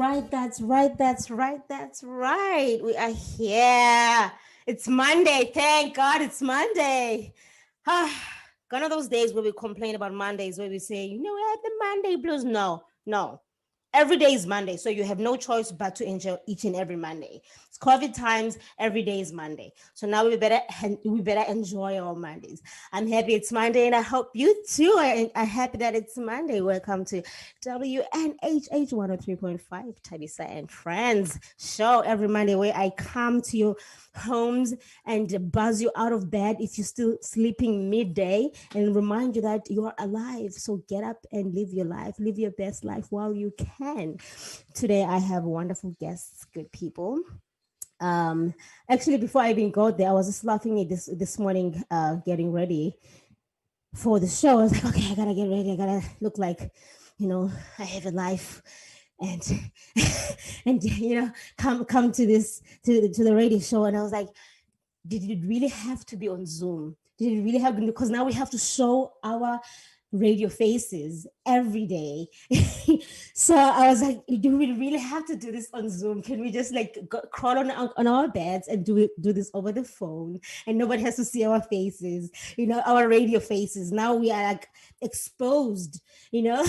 right. That's right. That's right. That's right. We are here. It's Monday. Thank God it's Monday. Gone are those days where we complain about Mondays, where we say, you know what, the Monday blues. No, no. Every day is Monday, so you have no choice but to enjoy each and every Monday. It's COVID times. Every day is Monday, so now we better enjoy our Mondays. I'm happy it's Monday, and I hope you too are happy that it's Monday. Welcome to WNHH 103.5 Thabisa and Friends show every Monday, where I come to your homes and buzz you out of bed if you're still sleeping midday and remind you that you are alive. So get up and live your life, live your best life while you can. Today I have wonderful guests, good people. Um, Actually, before I even got there, I was just laughing at this morning, getting ready for the show. I was like, okay, I gotta get ready. I gotta look like, I have a life, and and come to to the radio show. And I was like, did it really have to be on Zoom? Did it really have to? Because now we have to show our radio faces every day. So I was like, do we really have to do this on Zoom? Can we just like crawl on our beds and do this over the phone, and nobody has to see our faces, our radio faces? Now we are like exposed, you know.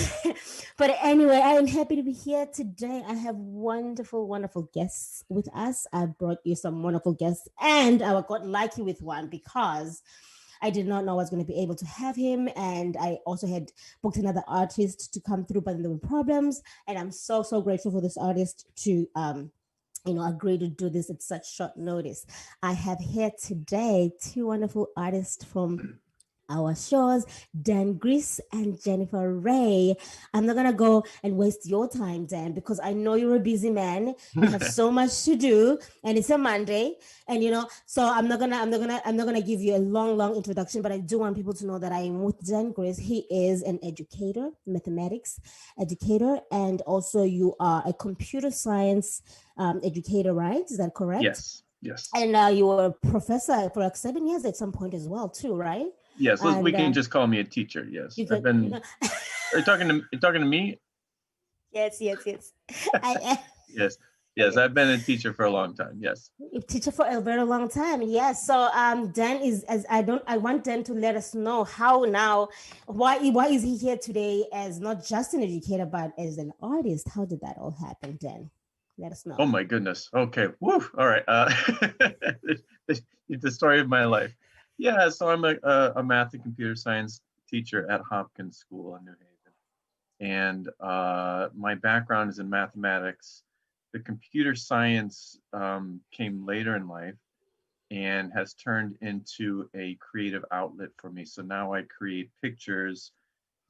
But anyway, I am happy to be here today. I have wonderful, wonderful guests with us. I brought you some wonderful guests, and I got lucky with one because I did not know I was going to be able to have him. And I also had booked another artist to come through, but there were problems. And I'm so, so grateful for this artist to, agree to do this at such short notice. I have here today two wonderful artists from our shows, Dan Gris and Jennifer Ray. I'm not gonna go and waste your time, Dan, because I know you're a busy man. You have so much to do, and it's a Monday, and so I'm not gonna give you a long, long introduction, but I do want people to know that I am with Dan Gris. He is an educator, mathematics educator, and also you are a computer science educator, right? Is that correct? Yes. Yes. And you were a professor for like 7 years at some point as well, too, right? Yes. And We can just call me a teacher. Yes. you I've could, been. Are you talking to me? yes, yes, yes. I am. Yes. Yes. I've been a teacher for a long time. Yes. A teacher for a very long time. Yes. So Dan is, as I want Dan to let us know how now, why is he here today as not just an educator but as an artist? How did that all happen, Dan? Let us Oh know. my goodness. Okay. Woo. All right. The story of my life. Yeah. So I'm a math and computer science teacher at Hopkins School in New Haven, and my background is in mathematics. The computer science came later in life and has turned into a creative outlet for me. So now I create pictures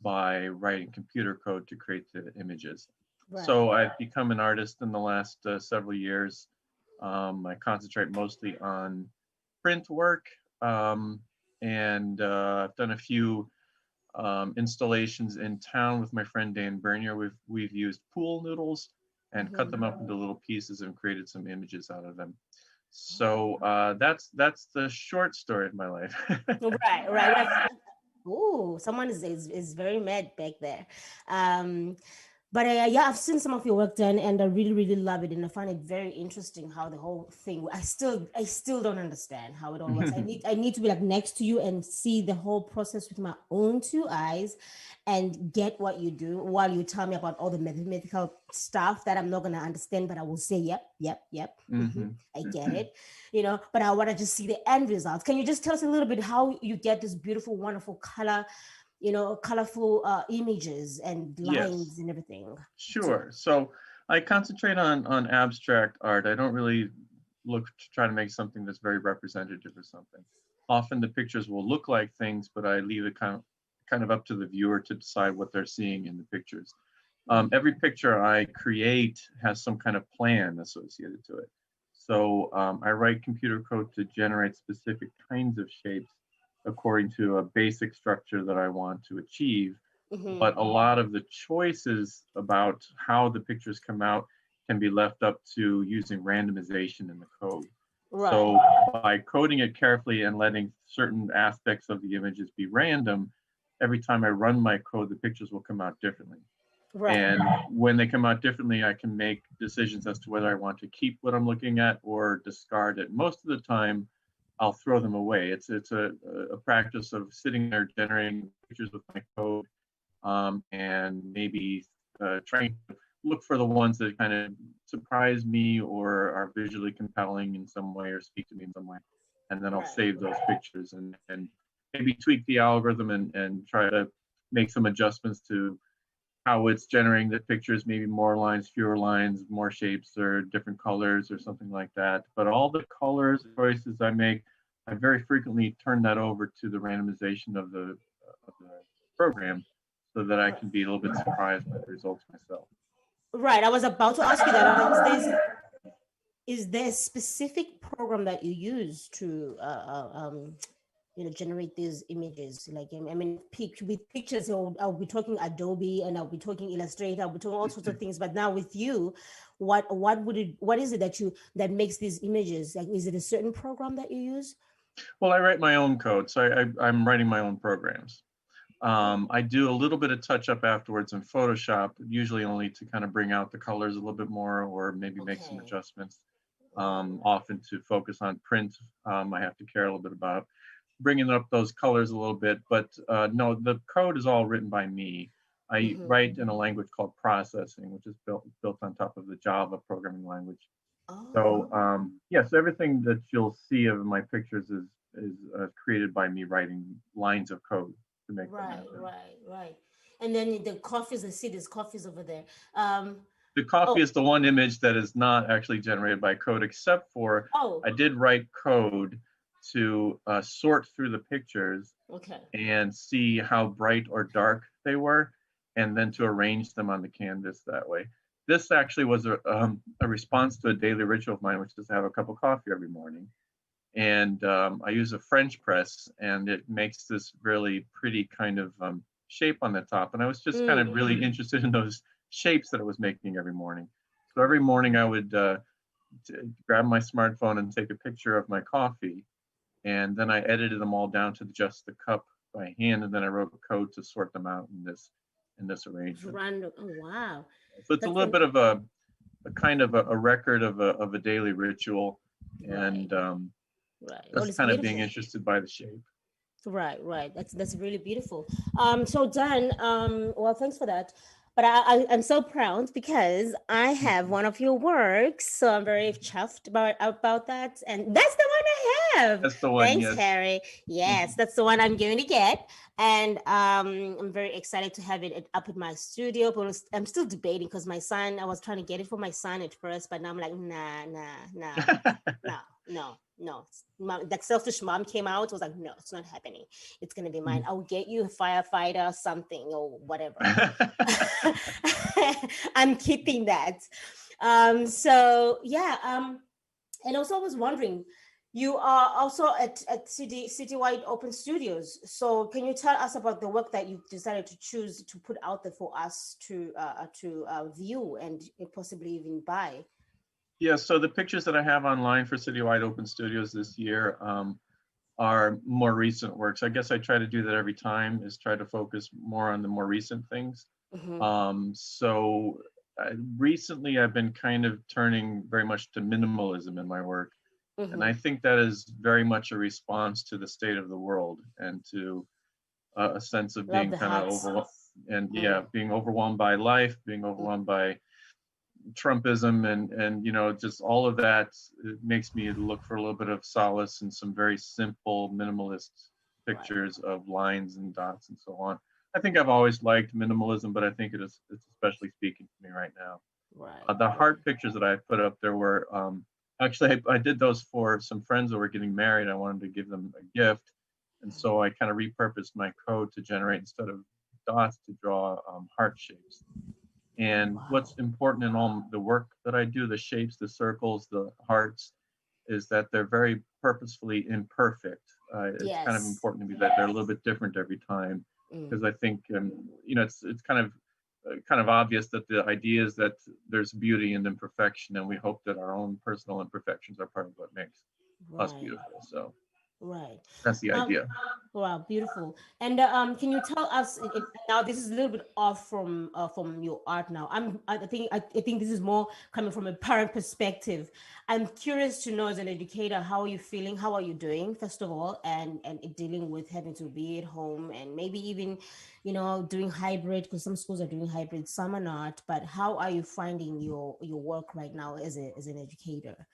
by writing computer code to create the images. Right. So I've become an artist in the last several years. I concentrate mostly on print work, and I've done a few installations in town with my friend Dan Bernier. We've used pool noodles and cut them up into little pieces and created some images out of them. So that's the short story of my life. Right, right, right. Ooh, someone is very mad back there. Um, but yeah, I've seen some of your work done, and I really, really love it, and I find it very interesting how the whole thing. I still don't understand how it all works. I need to be like next to you and see the whole process with my own two eyes, and get what you do while you tell me about all the mathematical stuff that I'm not gonna understand, but I will say, yep, yep, yep. Hmm. I get it, but I want to just see the end results. Can you just tell us a little bit how you get this beautiful, wonderful color, colorful images and Yes. lines and everything? Sure. So I concentrate on abstract art. I don't really look to try to make something that's very representative or something. Often the pictures will look like things, but I leave it kind of up to the viewer to decide what they're seeing in the pictures. Every picture I create has some kind of plan associated to it. So I write computer code to generate specific kinds of shapes according to a basic structure that I want to achieve, Mm-hmm. but a lot of the choices about how the pictures come out can be left up to using randomization in the code. Right. So by coding it carefully and letting certain aspects of the images be random, every time I run my code, the pictures will come out differently. Right. And when they come out differently, I can make decisions as to whether I want to keep what I'm looking at or discard it. Most of the time, I'll throw them away. It's a practice of sitting there generating pictures with my code, and maybe trying to look for the ones that kind of surprise me or are visually compelling in some way or speak to me in some way. And then I'll Right. save those pictures and maybe tweak the algorithm and try to make some adjustments to how it's generating the pictures, maybe more lines, fewer lines, more shapes or different colors or something like that. But all the colors choices I make, I very frequently turn that over to the randomization of the program so that I Right. can be a little bit surprised by the results myself. Right. I was about to ask you that. Is there a specific program that you use to generate these images? Like, I mean, with pictures, I'll be talking Adobe, and I'll be talking Illustrator, I'll be talking all sorts of things. But now with you, what is it that makes these images? Like, is it a certain program that you use? Well, I write my own code, so I'm writing my own programs. I do a little bit of touch up afterwards in Photoshop, usually only to kind of bring out the colors a little bit more or maybe make some Okay. adjustments. Right. Often to focus on print, I have to care a little bit about bringing up those colors a little bit. But no, the code is all written by me. I Mm-hmm. write in a language called processing, which is built on top of the Java programming language. So Oh. yes, everything that you'll see of my pictures is created by me writing lines of code to make them Right, happen. right, right. And then the coffees, I see there's coffees over there. Um, The coffee oh, is the one image that is not actually generated by code, except for oh, I did write code to sort through the pictures okay. and see how bright or dark they were, and then to arrange them on the canvas that way. This actually was a response to a daily ritual of mine, which is to have a cup of coffee every morning. And I use a French press, and it makes this really pretty kind of shape on the top. And I was just kind of Mm, really interested in those shapes that it was making every morning. So every morning I would grab my smartphone and take a picture of my coffee, and then I edited them all down to just the cup by hand, and then I wrote code to sort them out in this arrangement. random. Oh, wow. So it's a That's little an, bit of a kind of a record of a daily ritual, right, and right. Well, just it's kind of being beautiful. interested by the shape. Right, right. That's really beautiful. So Dan, well, thanks for that. But I'm so proud because I have one of your works, so I'm very chuffed about that. And that's the one I have. That's the one, Thanks, yes. Harry. Yes, Mhm. that's the one I'm going to get, and I'm very excited to have it up in my studio. But I'm still debating because my son. I was trying to get it for my son at first, but now I'm like, nah, nah, nah, no, no, no. That selfish mom came out. I was like, no, it's not happening. It's gonna be mine. I'll get you a firefighter, something or whatever. I'm keeping that. So yeah. And also I was wondering, you are also at Citywide Open Studios. So can you tell us about the work that you decided to choose to put out there for us to view and possibly even buy? Yeah, so the pictures that I have online for Citywide Open Studios this year are more recent works. I guess I try to do that every time, is try to focus more on the more recent things. Mm-hmm. So recently I've been kind of turning very much to minimalism in my work. And Mm-hmm. I think that is very much a response to the state of the world and to a sense of Love being the kind of hearts. overwhelmed and Mm. yeah, being overwhelmed by life, being overwhelmed by Trumpism and just all of that. It makes me look for a little bit of solace in some very simple minimalist Right, pictures of lines and dots and so on. I think I've always liked minimalism, but I think it's especially speaking to me right now. right, The right. heart pictures that I put up there were actually I did those for some friends that were getting married. I wanted to give them a gift, and so I kind of repurposed my code to generate, instead of dots, to draw heart shapes. And what's Wow. important in all the work that I do, the shapes, the circles, the hearts, is that they're very purposefully imperfect. It's kind of Yes. important to me that they're a little bit different every time, Mm. because I think it's kind of obvious that the idea is that there's beauty in imperfection, and we hope that our own personal imperfections are part of what makes us Right. beautiful. So Right. That's the Um, idea. wow, beautiful. And can you tell us now? This is a little bit off from your art. Now, I think this is more coming from a parent perspective. I'm curious to know, as an educator, how are you feeling? How are you doing, first of all, and dealing with having to be at home and maybe even, doing hybrid, because some schools are doing hybrid, some are not. But how are you finding your work right now as an educator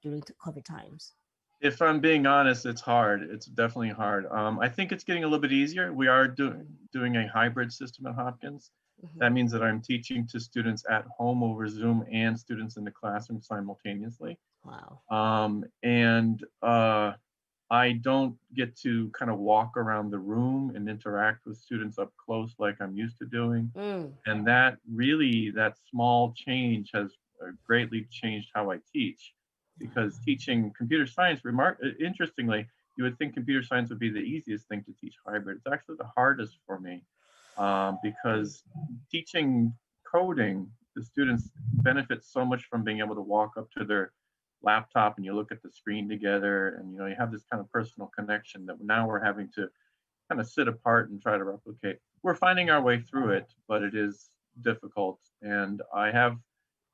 during the COVID times? If I'm being honest, it's hard. It's definitely hard. I think it's getting a little bit easier. We are doing a hybrid system at Hopkins. Hmm. That means that I'm teaching to students at home over Zoom and students in the classroom simultaneously. Wow. And I don't get to kind of walk around the room and interact with students up close like I'm used to doing. Mm. And that really, that small change has greatly changed how I teach. Because teaching computer science, interestingly, you would think computer science would be the easiest thing to teach hybrid. It's actually the hardest for me because teaching coding, the students benefit so much from being able to walk up to their laptop and you look at the screen together and you have this kind of personal connection that now we're having to kind of sit apart and try to replicate. We're finding our way through it, but it is difficult. And I have,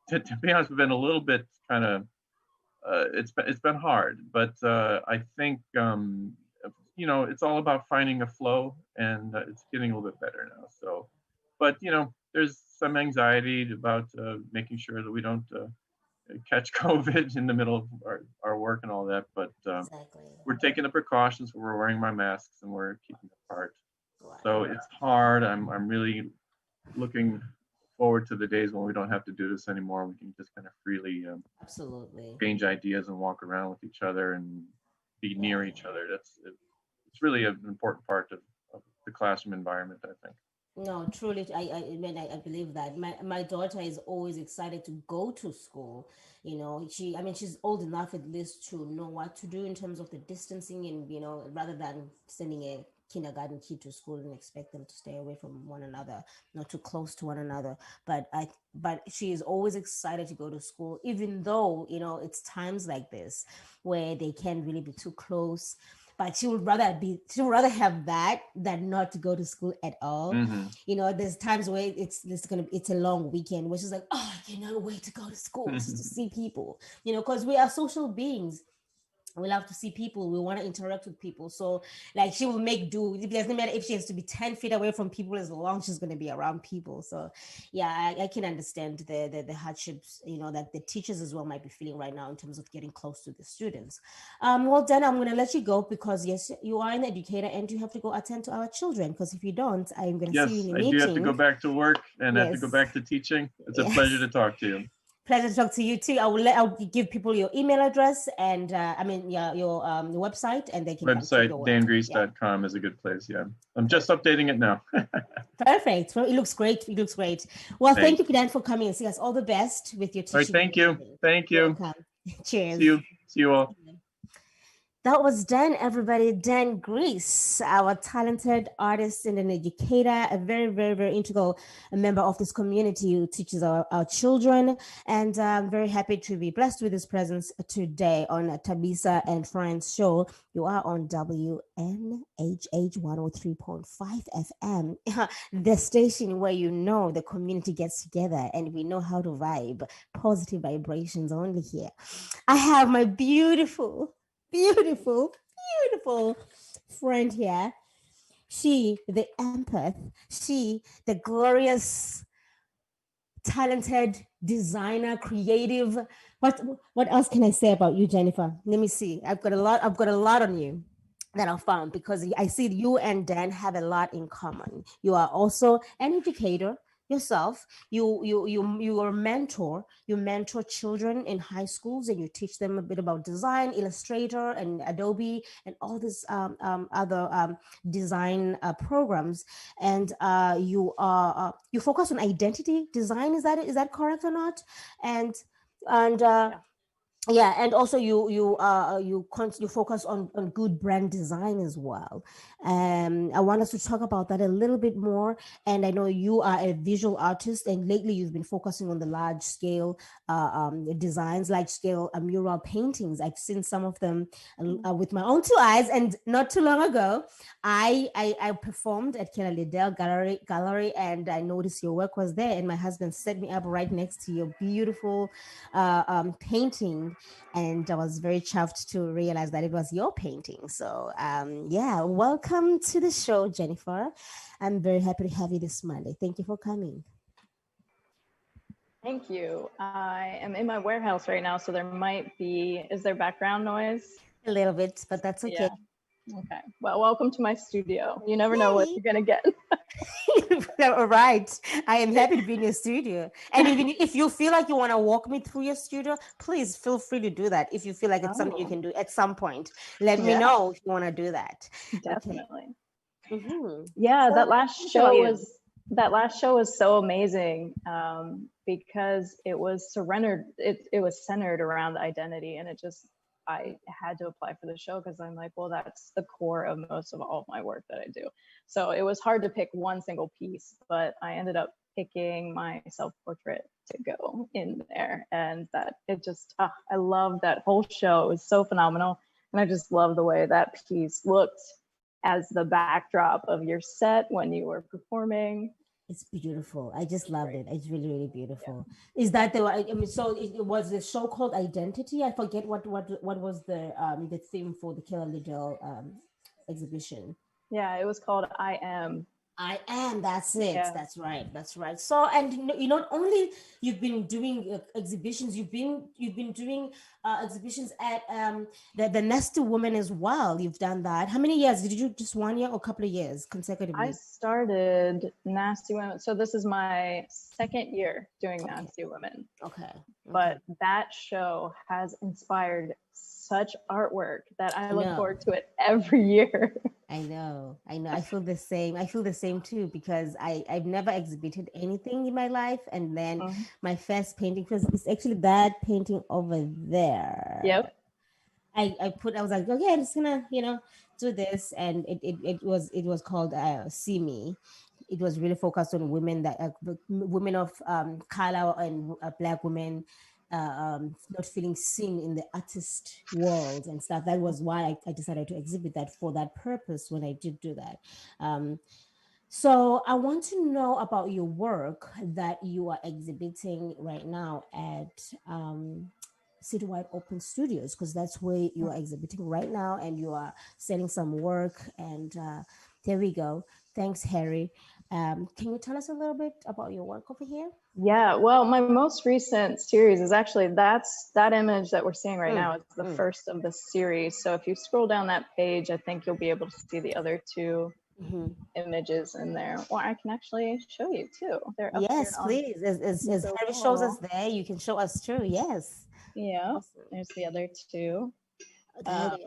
to be honest, been a little bit kind of it's been hard, but I think it's all about finding a flow, and it's getting a little bit better now. So, but there's some anxiety about making sure that we don't catch COVID in the middle of our work and all that. But Exactly. we're taking the precautions. We're wearing my masks and we're keeping apart. So Right. it's hard. I'm really looking forward to the days when we don't have to do this anymore. We can just kind of freely Absolutely. exchange ideas and walk around with each other and be near Right. each other. It's really an important part of the classroom environment, I think. No, truly, I believe that my daughter is always excited to go to school. She's old enough at least to know what to do in terms of the distancing, and rather than sending a kindergarten kid to school and expect them to stay away from one another, not too close to one another. But she is always excited to go to school, even though it's times like this where they can't really be too close, but she would rather have that than not to go to school at all. Mm-hmm. There's times where it's a long weekend, which is like, oh, I cannot wait to go to school just to see people, because we are social beings. We love to see people. We want to interact with people. So, like, she will make do. It doesn't matter if she has to be 10 feet away from people, as long as she's going to be around people. So, yeah, I can understand the hardships, that the teachers as well might be feeling right now in terms of getting close to the students. Well, then I'm going to let you go because, yes, you are an educator and you have to go attend to our children. Because if you don't, I'm going to see you in Yes, a I do have to go meeting. back to work and I have to go Yes. back to teaching. It's a pleasure Yes. to talk to you. Pleasure to talk to you too. I'll give people your email address and your website, and they can come check Website your work. Yeah, dangrease.com is a good place. Yeah, I'm just perfect, updating it now. perfect. Well, it looks great. It looks great. Well, thank Thanks. you, Dan, for coming and see us. All the best with your All right, teaching and thank you. everything. Thank You're you. welcome. See Cheers. you. See you all. That was Dan, everybody. Dan Grease, our talented artist and an educator, a very, very, very integral member of this community who teaches our children. And I'm very happy to be blessed with his presence today on Thabisa and Friends show. You are on WNHH 103.5 FM, the station where the community gets together and we know how to vibe. Positive vibrations only here. I have my beautiful, beautiful friend here. She, the empath, she, the glorious, talented designer, creative. What what else can I say about you, Jennifer? Let me see. I've got a lot on you that I found because I see you and Dan have a lot in common. You are also an educator yourself. You are a mentor. You mentor children in high schools and you teach them a bit about design, Illustrator, and Adobe, and all these other design programs. And you focus on identity design. Is that correct or not? And and Yeah. Yeah, and also you focus on good brand design as well. I want us to talk about that a little bit more. And I know you are a visual artist, and lately you've been focusing on the large scale designs, large scale mural paintings. I've seen some of them with my own two eyes, and not too long ago I performed at Kela Liddell Gallery, and I noticed your work was there, and my husband set me up right next to your beautiful painting, and I was very chuffed to realize that it was your painting. So, yeah, welcome to the show, Jennifer. I'm very happy to have you this Monday. Thank you for coming. Thank you. I am in my warehouse right now, so there might be, is there background noise? A little bit, but that's okay. Yeah. Okay. Well, welcome to my studio. You never know what Yay! you're going to get. All right. I am happy to be in your studio. And even if you feel like you want to walk me through your studio, please feel free to do that. If you feel like it's something you can do at some point, let me Yeah, know if you want to do that. Okay. definitely. Yeah, So, tell us about you. that last show was so amazing because it was surrendered. It was centered around identity, and it just I had to apply for the show because I'm like, well, that's the core of most of all of my work that I do. So it was hard to pick one single piece, but I ended up picking my self portrait to go in there, and that it just I love that whole show. It was so phenomenal, and I just love the way that piece looked as the backdrop of your set when you were performing. It's beautiful. I just loved it. It's really, really beautiful. Is that the? I mean, so it was the show called Identity. I forget what was the theme for the Killer Liddell exhibition. Yeah, it was called I Am. I am. That's it. Yeah. That's right. That's right. So, and you not only you've been doing exhibitions, you've been doing exhibitions at the Nesty Woman as well. You've done that. How many years did you do? Just 1 year or a couple of years I consecutively? started Nasty Women. So this is my second year doing Okay. Nasty Women. Okay. Okay. But that show has inspired such artwork that I look No. forward to it every year. I know, I know. I feel the same. I feel the same too because I've never exhibited anything in my life, and then Mhm. my first painting because it's actually that painting over there. Yep. I was like, okay, I'm just gonna do this, and it was called See Me. It was really focused on women that women of color and black women not feeling seen in the artist world and stuff. That was why I decided to exhibit that for that purpose when I did do that. Um, so I want to know about your work that you are exhibiting right now at Citywide Open Studios, because that's where you are exhibiting right now, and you are selling some work. And there we go. Thanks, Harry. Can you tell us a little bit about your work over here? Yeah, well, my most recent series is actually that image that we're seeing right now is the first of the series. So if you scroll down that page, I think you'll be able to see the other two images in there. Or I can actually show you too. They're up here Yes, on please. As the Harry shows us wall. there, you can show us too. Yes. Yeah, Awesome. there's the other two. There they Um,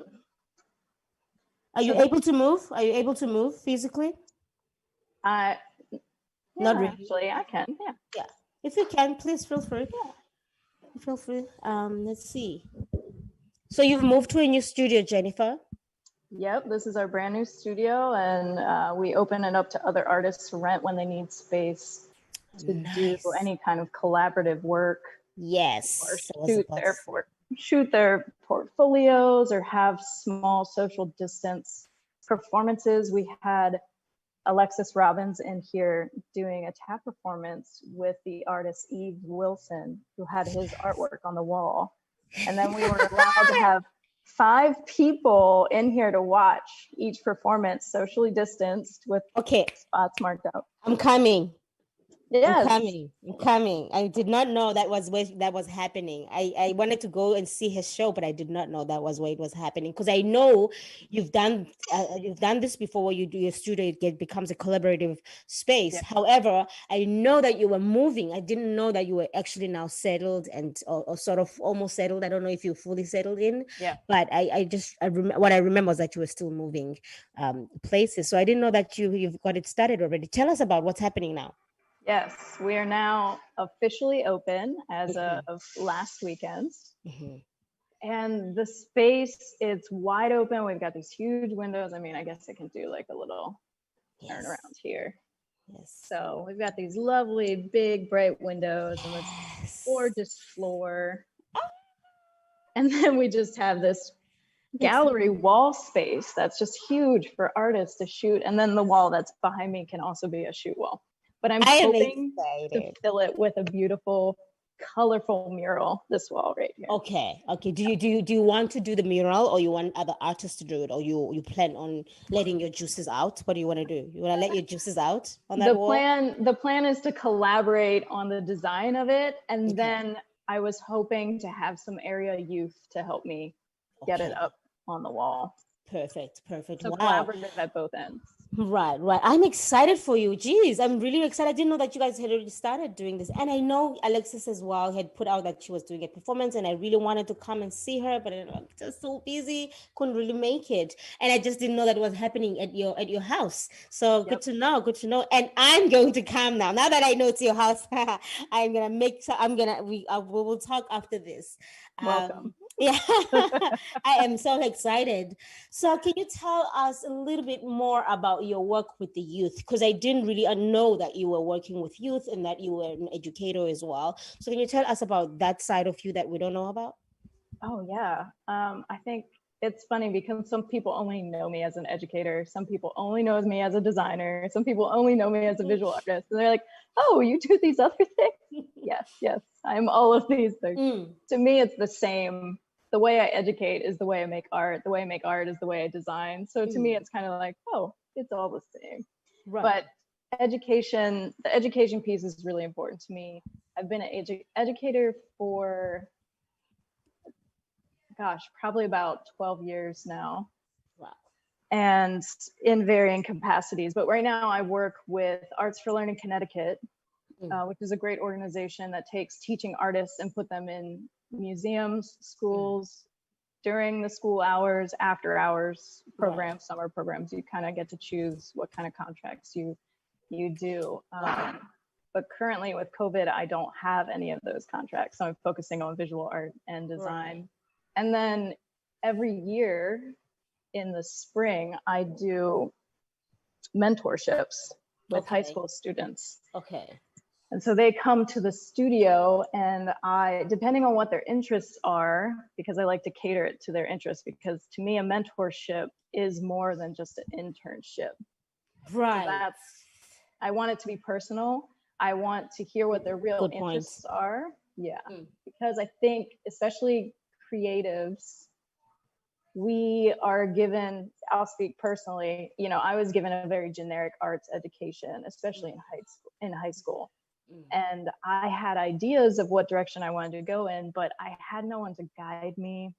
Are you so able to move? Are you able to move physically? I Not yeah, really. actually I can. Yeah. Yeah. If you can, please feel free. Feel free. Let's see. So you've moved to a new studio, Jennifer. Yep, this is our brand new studio, and we open it up to other artists to rent when they need space to do Nice. any kind of collaborative work or Yes. I was about to say. shoot their portfolios or have small social distance performances. We had Alexis Robbins in here doing a tap performance with the artist Eve Wilson, who had his artwork on the wall. And then we were allowed to have 5 people in here to watch each performance socially distanced with Okay, spots marked out. I'm coming. I'm Yes. coming. I'm coming. I did not know that was where that was happening. I wanted to go and see his show, but I did not know that was where it was happening. Because I know you've done this before, where you do your studio, becomes a collaborative space. Yeah. However, I know that you were moving. I didn't know that you were actually now settled and or sort of almost settled. I don't know if you're fully settled in. Yeah. But what I remember was that you were still moving places. So I didn't know that you've got it started already. Tell us about what's happening now. Yes, we are now officially open as of last weekend. And the space, it's wide open. We've got these huge windows. I mean, I guess I can do like a little turn around here. Yes. So we've got these lovely, big, bright windows and this gorgeous floor. And then we just have this gallery wall space that's just huge for artists to shoot. And then the wall that's behind me can also be a shoot wall. But I'm hoping to fill it with a beautiful, colorful mural, this wall right here. Okay. Do you want to do the mural, or you want other artists to do it, or you plan on letting your juices out? What do you want to do? You want to let your juices out on that wall? The plan is to collaborate on the design of it, and then I was hoping to have some area youth to help me get it up on the wall. Perfect. So collaborative at both ends. Right. I'm excited for you. Geez, I'm really excited. I didn't know that you guys had already started doing this. And I know Alexis as well had put out that she was doing a performance, and I really wanted to come and see her, but I'm just so busy, couldn't really make it. And I just didn't know that it was happening at your house. So good to know. And I'm going to come now. Now that I know it's your house, we will talk after this. Welcome. Yeah, I am so excited. So can you tell us a little bit more about your work with the youth? Because I didn't really know that you were working with youth and that you were an educator as well. So can you tell us about that side of you that we don't know about? Oh, yeah. I think it's funny because some people only know me as an educator. Some people only know me as a designer. Some people only know me as a visual artist. And they're like, oh, you do these other things? Yes, I'm all of these things. To me, it's the same. The way I educate is the way I make art. The way I make art is the way I design. So to me, it's kind of like, oh, it's all the same. Right. But the education piece is really important to me. I've been an educator for, probably about 12 years now. Wow. And in varying capacities. But right now I work with Arts for Learning Connecticut, which is a great organization that takes teaching artists and put them in museums, schools, during the school hours, after hours programs, summer programs. You kind of get to choose what kind of contracts you do. But currently with COVID, I don't have any of those contracts. So I'm focusing on visual art and design. Right. And then every year in the spring, I do mentorships with high school students. Okay. And so they come to the studio, and depending on what their interests are, because I like to cater it to their interests, because to me, a mentorship is more than just an internship. Right. So I want it to be personal. I want to hear what their real interests are. Yeah. Because I think, especially creatives, we are given, I'll speak personally, I was given a very generic arts education, especially in high school. And I had ideas of what direction I wanted to go in, but I had no one to guide me.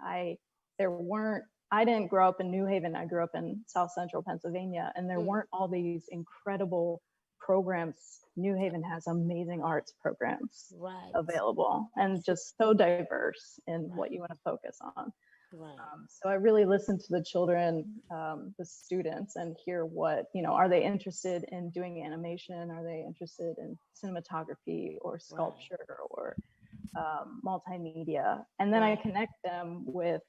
I didn't grow up in New Haven. I grew up in South Central Pennsylvania, and there weren't all these incredible programs. New Haven has amazing arts programs available, and just so diverse in what you want to focus on. Right. So I really listen to the children, the students, and hear what, are they interested in doing animation? Are they interested in cinematography or sculpture or multimedia? And then I connect them with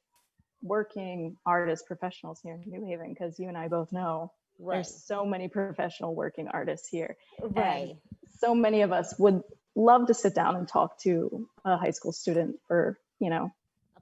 working artists, professionals here in New Haven, because you and I both know there's so many professional working artists here. Right. And so many of us would love to sit down and talk to a high school student for,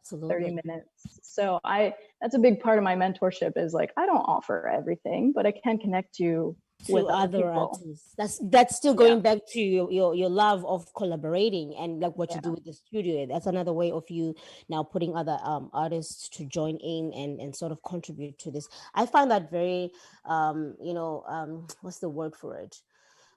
Absolutely. 30 minutes. So that's a big part of my mentorship is like, I don't offer everything, but I can connect you with other artists. That's still going back to your love of collaborating and like what you do with the studio. That's another way of you now putting other artists to join in and sort of contribute to this. I find that very, what's the word for it?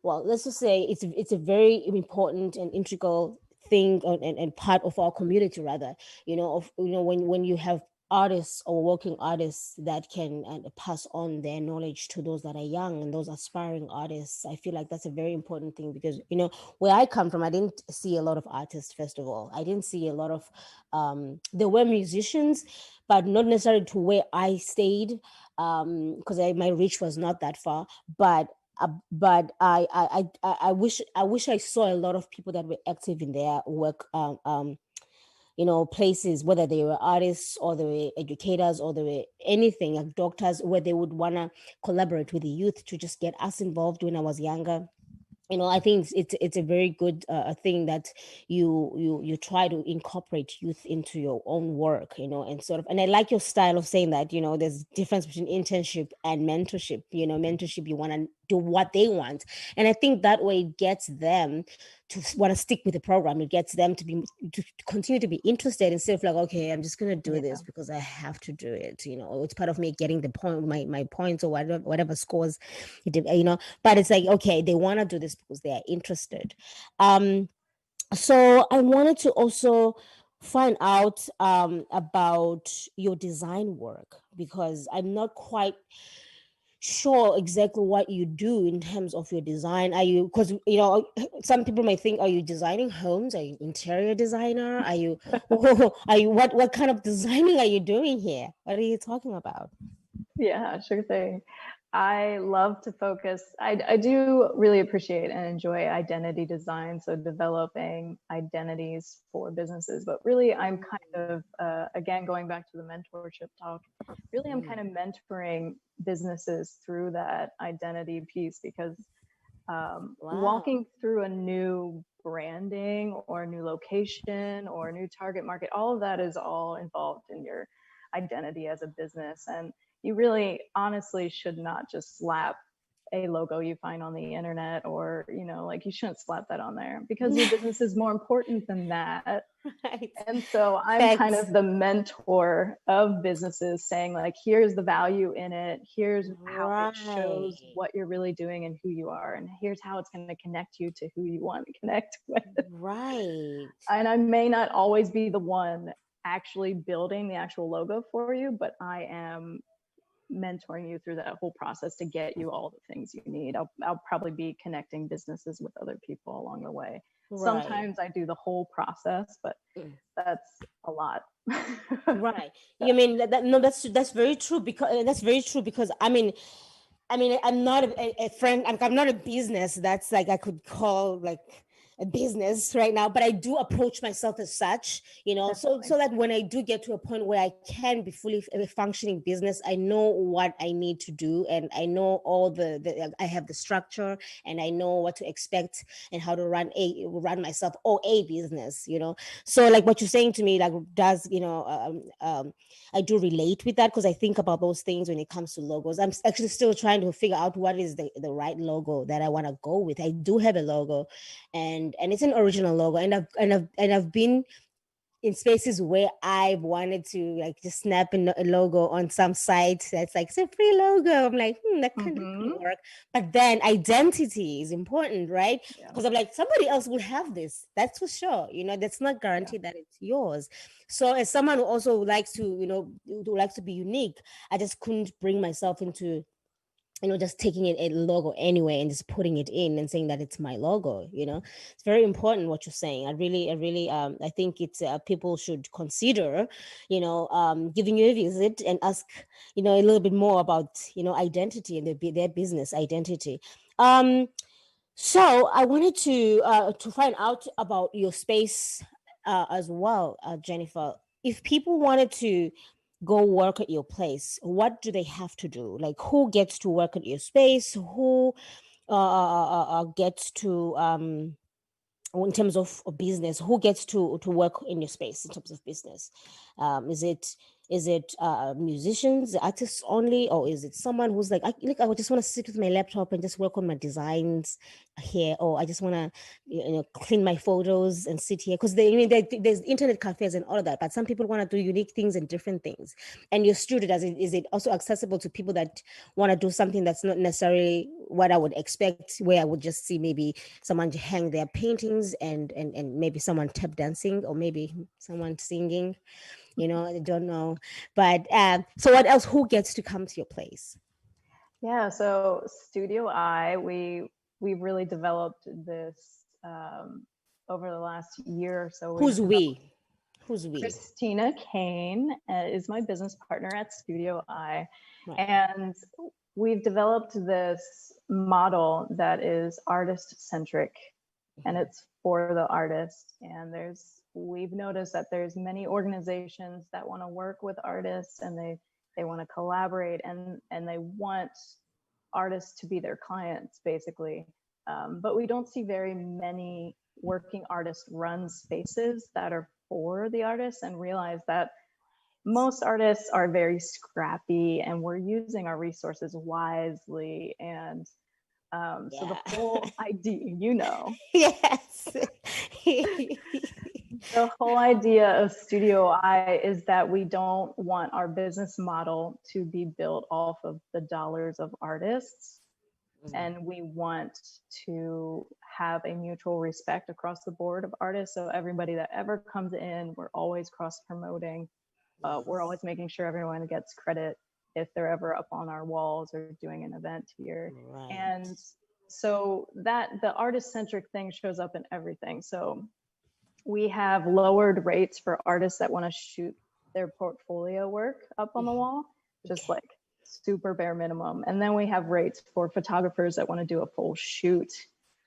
Well, let's just say it's a very important and integral thing and part of our community, rather, when you have artists or working artists that can pass on their knowledge to those that are young and those aspiring artists. I feel like that's a very important thing because, where I come from, I didn't see a lot of artists, first of all. I didn't see a lot of, there were musicians, but not necessarily to where I stayed because my reach was not that far. But I wish I saw a lot of people that were active in their work, places, whether they were artists or they were educators or they were anything like doctors, where they would want to collaborate with the youth to just get us involved when I was younger. I think it's a very good thing that you try to incorporate youth into your own work, and sort of, and I like your style of saying that, there's difference between internship and mentorship. Mentorship, you want to do what they want, and I think that way it gets them to want to stick with the program. It gets them to continue to be interested, instead of like, okay, I'm just gonna do this because I have to do it. It's part of me getting the point, my points, or whatever scores, but it's like, okay, they want to do this because they are interested. So I wanted to also find out about your design work, because I'm not quite sure exactly what you do in terms of your design. Are you, because some people may think, are you designing homes? Are you interior designer? Are you what kind of designing are you doing here? What are you talking about? Yeah, sure thing. I love to focus. I do really appreciate and enjoy identity design, so developing identities for businesses. But really, I'm kind of, again, going back to the mentorship talk, really, I'm kind of mentoring businesses through that identity piece, because Wow. walking through a new branding or a new location or a new target market, all of that is all involved in your identity as a business. And you really honestly should not just slap a logo you find on the internet, or like, you shouldn't slap that on there, because your business is more important than that. Right. And so I'm kind of the mentor of businesses, saying like, here's the value in it, here's how it shows what you're really doing and who you are, and here's how it's going to connect you to who you want to connect with. Right. And I may not always be the one actually building the actual logo for you, but I am mentoring you through that whole process to get you all the things you need. I'll probably be connecting businesses with other people along the way. Right. Sometimes I do the whole process, but that's a lot. Right. You mean no, that's very true, because I mean, I'm not a friend. I'm not a business that's like I could call like a business right now, but I do approach myself as such, so that when I do get to a point where I can be fully a functioning business, I know what I need to do, and I know all I have the structure, and I know what to expect and how to run myself or a business, So like what you're saying to me, like, does, I do relate with that, because I think about those things when it comes to logos. I'm actually still trying to figure out what is the right logo that I want to go with. I do have a logo, and it's an original logo, and I've been in spaces where I wanted to like just snap a logo on some site that's like, it's a free logo. I'm like, that kind of could work. But then identity is important, right? Because I'm like, somebody else will have this. That's for sure. That's not guaranteed that it's yours. So as someone who also likes to, who likes to be unique, I just couldn't bring myself into just taking a logo anyway and just putting it in and saying that it's my logo. It's very important what you're saying. I really I think it's people should consider giving you a visit and ask a little bit more about identity and their business identity. So I wanted to find out about your space as well, Jennifer. If people wanted to go work at your place, what do they have to do? Like, who gets to work at your space? Who gets to in terms of business, who gets to work in your space in terms of business? Is it musicians, artists only, or is it someone who's like, I just want to sit with my laptop and just work on my designs here, or I just want to clean my photos and sit here? Because there's internet cafes and all of that, but some people want to do unique things and different things. And your studio, is it also accessible to people that want to do something that's not necessarily what I would expect, where I would just see maybe someone hang their paintings and maybe someone tap dancing, or maybe someone singing? I don't know. But so what else? Who gets to come to your place? Yeah, so Studio I, we've really developed this over the last year or so. Who's we? Christina Kane is my business partner at Studio I. Right. And we've developed this model that is artist-centric, and it's for the artist. And there's we've noticed that there's many organizations that want to work with artists, and they want to collaborate, and they want artists to be their clients, basically. But we don't see very many working artist run spaces that are for the artists, and realize that most artists are very scrappy, and we're using our resources wisely. And so the whole idea, Yes. the whole idea of Studio I is that we don't want our business model to be built off of the dollars of artists. And we want to have a mutual respect across the board of artists. So everybody that ever comes in, we're always cross promoting. We're always making sure everyone gets credit if they're ever up on our walls or doing an event here. Right. And so that the artist centric thing shows up in everything. So we have lowered rates for artists that want to shoot their portfolio work up on the wall, just like super bare minimum. And then we have rates for photographers that want to do a full shoot,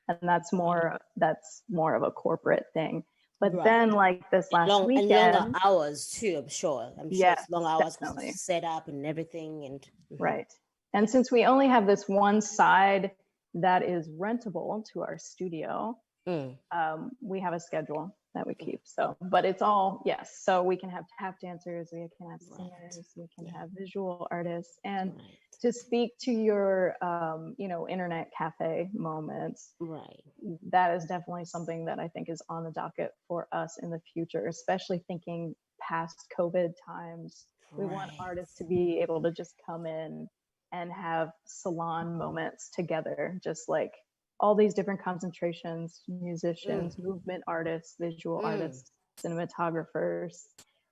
and that's more of a corporate thing. But then, like this last weekend, and longer hours too, I'm sure it's long hours definitely. set up and everything. And right. And since we only have this one side that is rentable to our studio, we have a schedule that we keep. So, but it's all, yes. So we can have tap dancers, we can have singers, we can have visual artists. And to speak to your, internet cafe moments, that is definitely something that I think is on the docket for us in the future, especially thinking past COVID times. We want artists to be able to just come in and have salon moments together, just like all these different concentrations, musicians, movement artists, visual artists, cinematographers,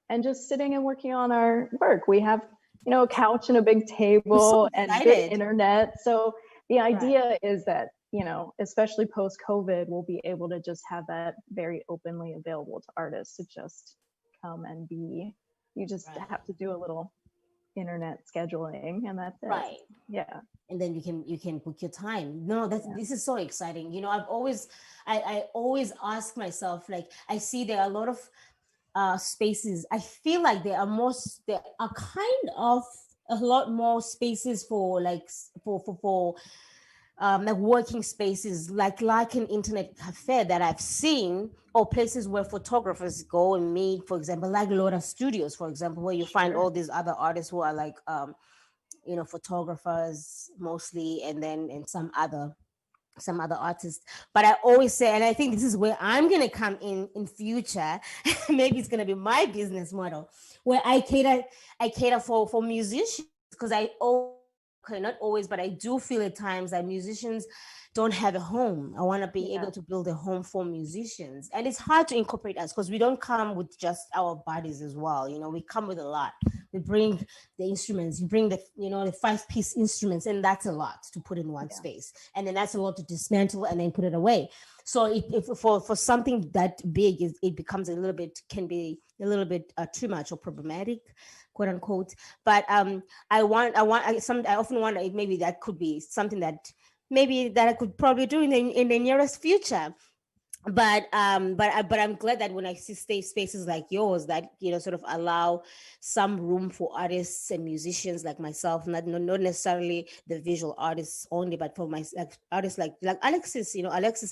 and just sitting and working on our work. We have, a couch and a big table and good internet. So the idea is that, especially post-COVID, we'll be able to just have that very openly available to artists to just come and be. You just have to do a little internet scheduling, and that's it. Yeah. And then you can book your time. No, this is so exciting. I always ask myself, like, I see there are a lot of spaces. I feel like there are kind of a lot more spaces for like working spaces, like an internet cafe that I've seen, or places where photographers go and meet, for example, like a lot of studios, for example, where you find all these other artists who are like photographers mostly, and some other artists. But I always say, and I think this is where I'm going to come in future, maybe it's going to be my business model, where I cater for musicians, because not always, but I do feel at times that musicians don't have a home. I want to be able to build a home for musicians. And it's hard to incorporate us because we don't come with just our bodies as well. We come with a lot. We bring the instruments, you bring the 5-piece instruments, and that's a lot to put in one space. And then that's a lot to dismantle and then put it away. So if for something that big, it becomes can be a little bit too much or problematic, quote unquote. But I often wonder if maybe that could be something that I could probably do in the nearest future. But I'm glad that when I see spaces like yours that sort of allow some room for artists and musicians like myself, not necessarily the visual artists only, but for my artists like Alexis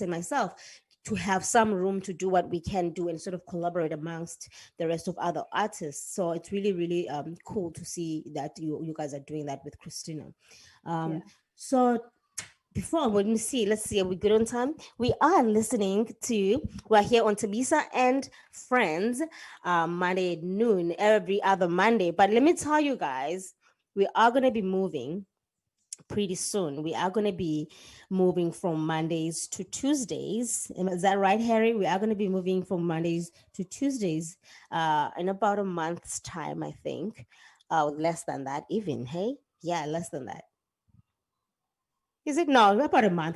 and myself, to have some room to do what we can do and sort of collaborate amongst the rest of other artists. So it's really, really cool to see that you guys are doing that with Christina. So let's see, are we good on time? We're here on Thabisa and Friends, Monday at noon, every other Monday. But let me tell you guys, we are going to be moving pretty soon. We are going to be moving from Mondays to Tuesdays. Is that right, Harry? We are going to be moving from Mondays to Tuesdays in about a month's time, I think. Less than that even, hey? Yeah, less than that. Is it? No, about a month.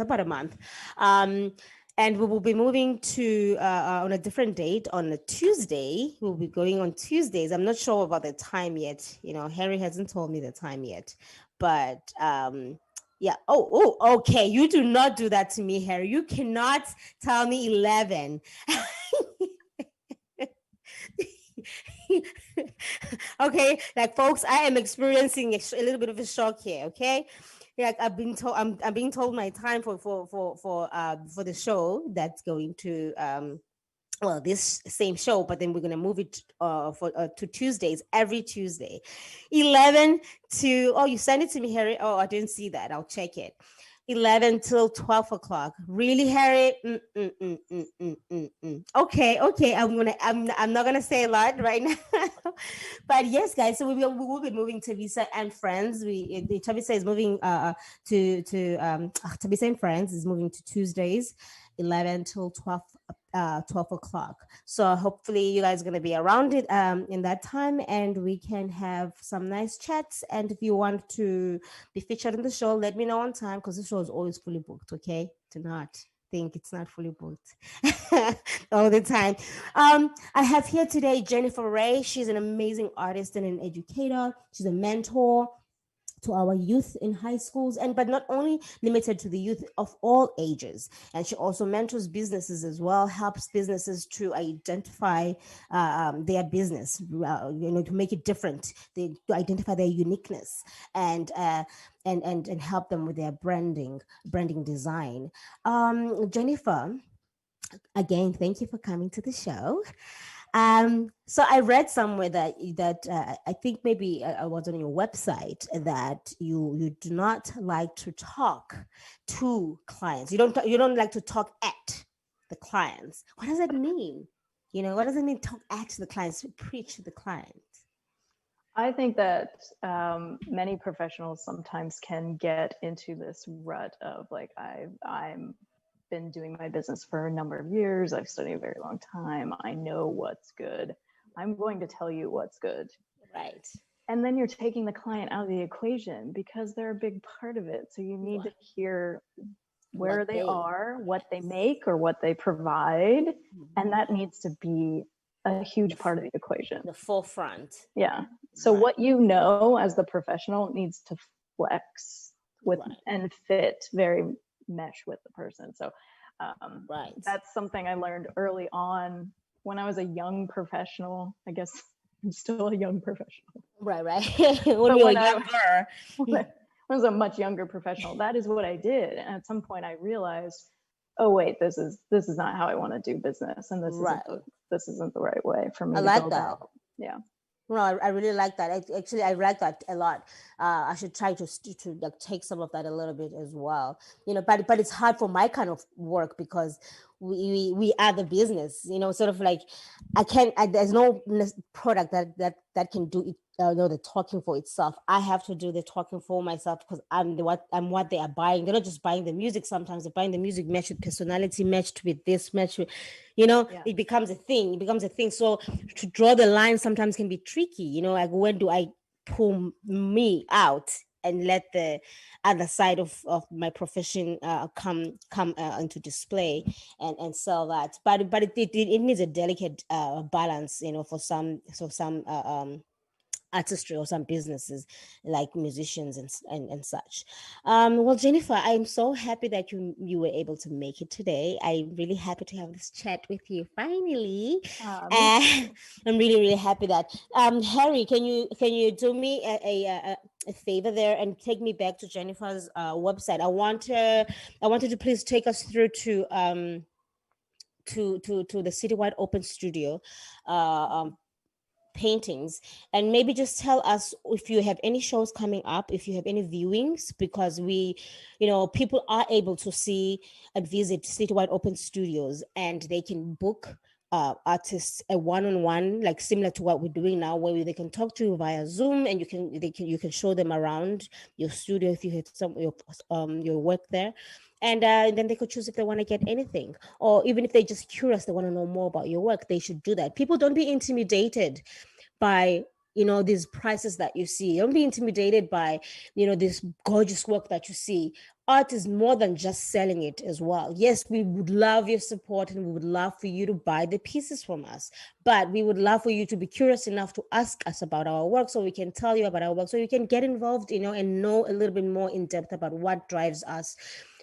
And we will be moving to on a different date on a Tuesday. We'll be going on Tuesdays. I'm not sure about the time yet. Harry hasn't told me the time yet. But yeah. Oh, okay. You do not do that to me, Harry. You cannot tell me 11. Okay, like folks, I am experiencing a little bit of a shock here. Okay, like I'm being told my time for the show that's going to well, this same show, but then we're gonna move it to Tuesdays, every Tuesday, 11 to, oh, you sent it to me, Harry. Oh, I didn't see that. I'll check it. 11 till 12 o'clock. Really, Harry? Okay. I'm not gonna say a lot right now, but yes, guys. So we will be moving Thabisa and Friends. Thabisa is moving to Thabisa and Friends is moving to Tuesdays, 11 till 12 o'clock. So hopefully you guys are going to be around it in that time, and we can have some nice chats. And if you want to be featured in the show, let me know on time, because the show is always fully booked. Okay, do not think it's not fully booked all the time. I have here today Jennifer Ray. She's an amazing artist and an educator. She's a mentor to our youth in high schools, and but not only limited to the youth, of all ages. And she also mentors businesses as well, helps businesses to identify their business, to make it different, to identify their uniqueness, and help them with their branding design. Jennifer, again, thank you for coming to the show. So I read somewhere that I think maybe I was on your website, that you do not like to talk to clients. You don't like to talk at the clients. What does that mean? What does it mean, talk at the clients, preach to the clients? I think that many professionals sometimes can get into this rut of like, I'm been doing my business for a number of years. I've studied a very long time. I know what's good. I'm going to tell you what's good. Right. And then you're taking the client out of the equation, because they're a big part of it. So you need to hear where they are, what they make or what they provide. And that needs to be a huge part of the equation. The forefront. Yeah. So what you know as the professional needs to flex with and fit very mesh with the person. So that's something I learned early on when I was a young professional. I guess I'm still a young professional. Right. When you were younger. When I was a much younger professional, that is what I did. And at some point I realized, oh wait, this is not how I want to do business, and this isn't the right way for me. I like that. Yeah. No, I really like that. I like that a lot. I should try to like take some of that a little bit as well. But it's hard for my kind of work, because we are the business. Sort of like there's no product that can do it. The talking for itself. I have to do the talking for myself, because I'm what they are buying. They're not just buying the music. Sometimes they're buying the music matched with personality, matched with this, matched with, it becomes a thing. So to draw the line sometimes can be tricky. Like, when do I pull me out and let the other side of my profession come into display and sell that? But it needs a delicate balance, for some artistry, or some businesses like musicians and such. Well, Jennifer, I'm so happy that you were able to make it today. I'm really happy to have this chat with you finally. I'm really, really happy that Harry, can you do me a favor there and take me back to Jennifer's website? I wanted to please take us through to the Citywide Open Studio paintings, and maybe just tell us if you have any shows coming up, if you have any viewings, because people are able to see and visit Citywide Open Studios, and they can book artists a one-on-one, like similar to what we're doing now, where they can talk to you via Zoom, and you can show them around your studio if you had your work there. And then they could choose if they want to get anything, or even if they're just curious, they want to know more about your work, they should do that. People, don't be intimidated by these prices that you see. Don't be intimidated by this gorgeous work that you see. Art is more than just selling it as well. Yes, we would love your support, and we would love for you to buy the pieces from us, but we would love for you to be curious enough to ask us about our work, so we can tell you about our work, so you can get involved, and know a little bit more in depth about what drives us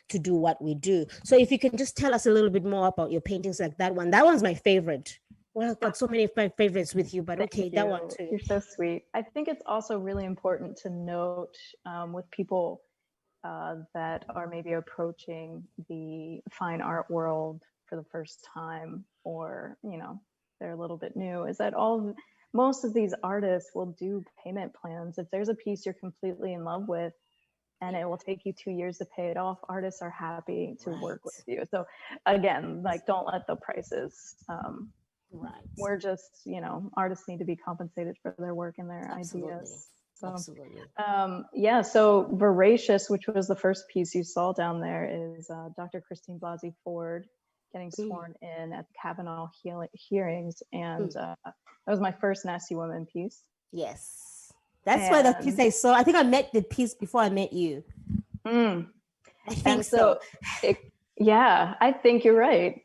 to do what we do. So if you can just tell us a little bit more about your paintings, like that one's my favorite. Well, I've got so many of my favorites with you, but okay, Thank that one you. too. You're so sweet. I think it's also really important to note with people that are maybe approaching the fine art world for the first time, or they're a little bit new, is that most of these artists will do payment plans. If there's a piece you're completely in love with and it will take you 2 years to pay it off, artists are happy to work with Right. you. So again, like, don't let the prices Right. we're just, artists need to be compensated for their work and their Absolutely. ideas. So Absolutely. yeah, so Voracious, which was the first piece you saw down there, is Dr. Christine Blasey Ford getting sworn in at the Kavanaugh hearings. And that was my first Nasty Woman piece. Yes. That's why the piece And I saw. I think I met the piece before I met you. mm, I think and so. yeah, I think you're right.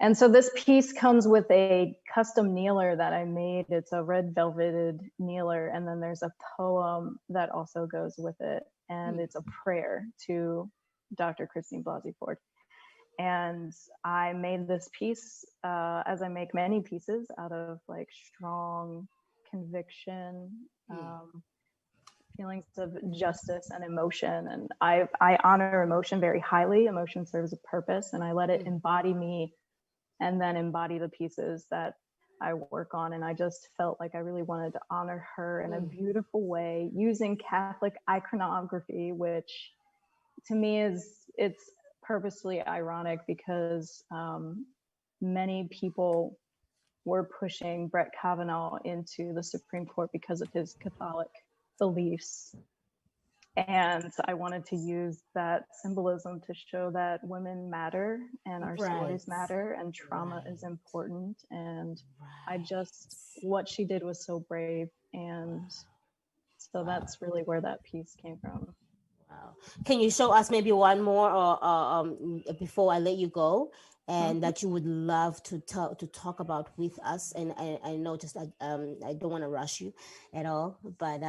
And so this piece comes with a custom kneeler that I made. It's a red velveted kneeler. And then there's a poem that also goes with it. And it's a prayer to Dr. Christine Blasey Ford. And I made this piece, as I make many pieces, out of like strong conviction, feelings of justice and emotion. And I honor emotion very highly. Emotion serves a purpose, and I let it embody me and then embody the pieces that I work on. And I just felt like I really wanted to honor her in a beautiful way using Catholic iconography, which to me it's purposely ironic because many people were pushing Brett Kavanaugh into the Supreme Court because of his Catholic beliefs. And I wanted to use that symbolism to show that women matter and our stories matter and trauma is important. And what she did was so brave. And so that's really where that piece came from. Wow. Can you show us maybe one more or before I let you go, and that you would love to talk about with us? And I know just I don't want to rush you at all, but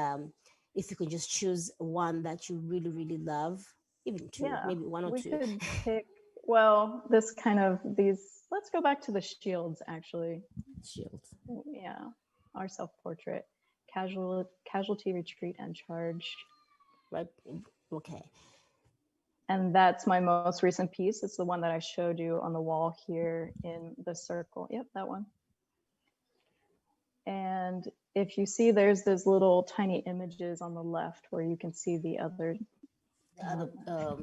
if you could just choose one that you really really love, even two, Yeah, maybe one or we two. could pick, well, let's go back to the shields actually. Shield. Yeah, our self-portrait, casualty, retreat, and charge. Right. Okay. And that's my most recent piece. It's the one that I showed you on the wall here in the circle. Yep, that one. And if you see, there's those little tiny images on the left where you can see the other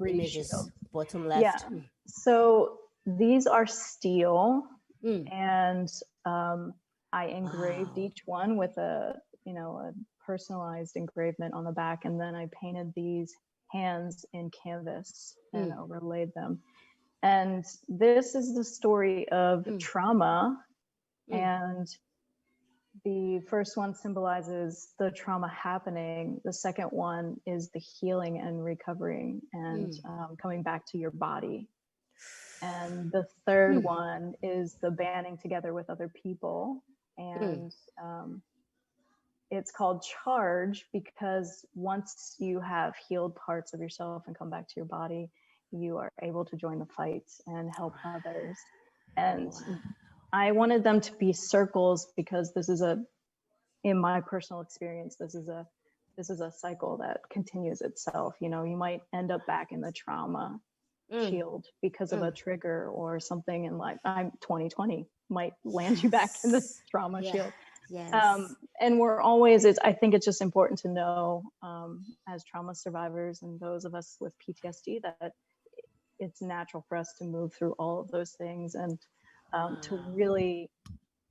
images shields. bottom left. Yeah. So these are steel, and I engraved each one with a personalized engravement on the back, and then I painted these hands in canvas and overlaid them. And this is the story of trauma, and the first one symbolizes the trauma happening. The second one is the healing and recovering and coming back to your body. And the third one is the banding together with other people. And it's called charge because once you have healed parts of yourself and come back to your body, you are able to join the fight and help others. And I wanted them to be circles because in my personal experience, this is a cycle that continues itself. You might end up back in the trauma shield because of a trigger or something in life. 2020 might land you back in the trauma shield. Yes. And I think it's just important to know, as trauma survivors and those of us with PTSD, that it's natural for us to move through all of those things and to really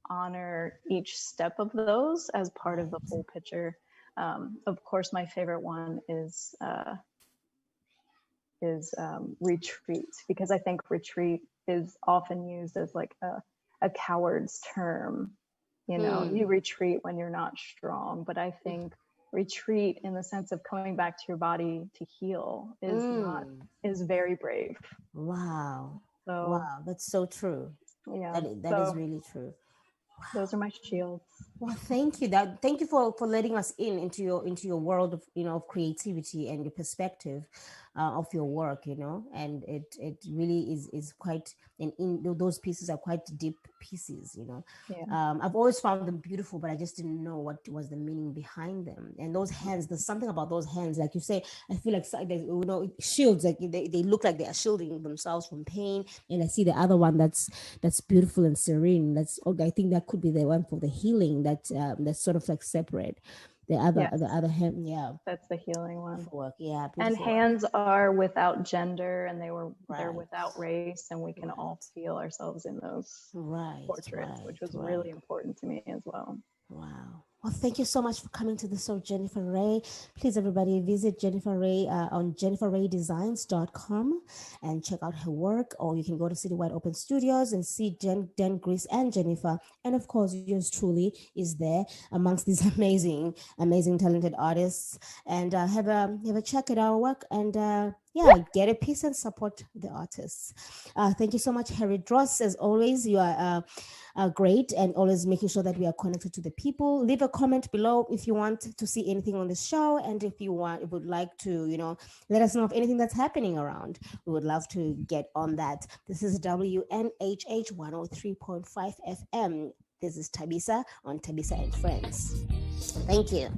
honor each step of those as part of the whole picture. Of course, my favorite one is retreat, because I think retreat is often used as like a coward's term. You retreat when you're not strong, but I think retreat in the sense of coming back to your body to heal is very brave. Wow. So wow, that's so true. yeah, That is really true. Those are my shields. Well, thank you. Thank you for letting us in into your world of of creativity and your perspective of your work. And it really is quite, and in those pieces are quite deep pieces. Yeah. I've always found them beautiful, but I just didn't know what was the meaning behind them. And those hands, there's something about those hands, like you say. I feel like shields, like they look like they are shielding themselves from pain. And I see the other one that's beautiful and serene. I think that could be the one for the healing. That's sort of like separate. The Yes, other hand, yeah, that's the healing one. beautiful work. Yeah, And beautiful work. hands are without gender, and they're Right, without race, and we can all right, feel ourselves in those right, portraits, which right, was right. really important to me as well. Wow. Well, thank you so much for coming to the show, Jennifer Ray. Please, everybody, visit Jennifer Ray on jenniferraydesigns.com and check out her work. Or you can go to City Wide Open Studios and see Dan, Grace, and Jennifer. And of course, yours truly is there amongst these amazing, talented artists. And have a check at our work, and yeah, get a piece and support the artists. Thank you so much, Harry Dross. As always, you are great, and always making sure that we are connected to the people. Leave a comment below if you want to see anything on the show, and if you would like to, let us know of anything that's happening around. We would love to get on that. This is WNHH 103.5 FM. This is Thabisa on Thabisa and Friends. Thank you.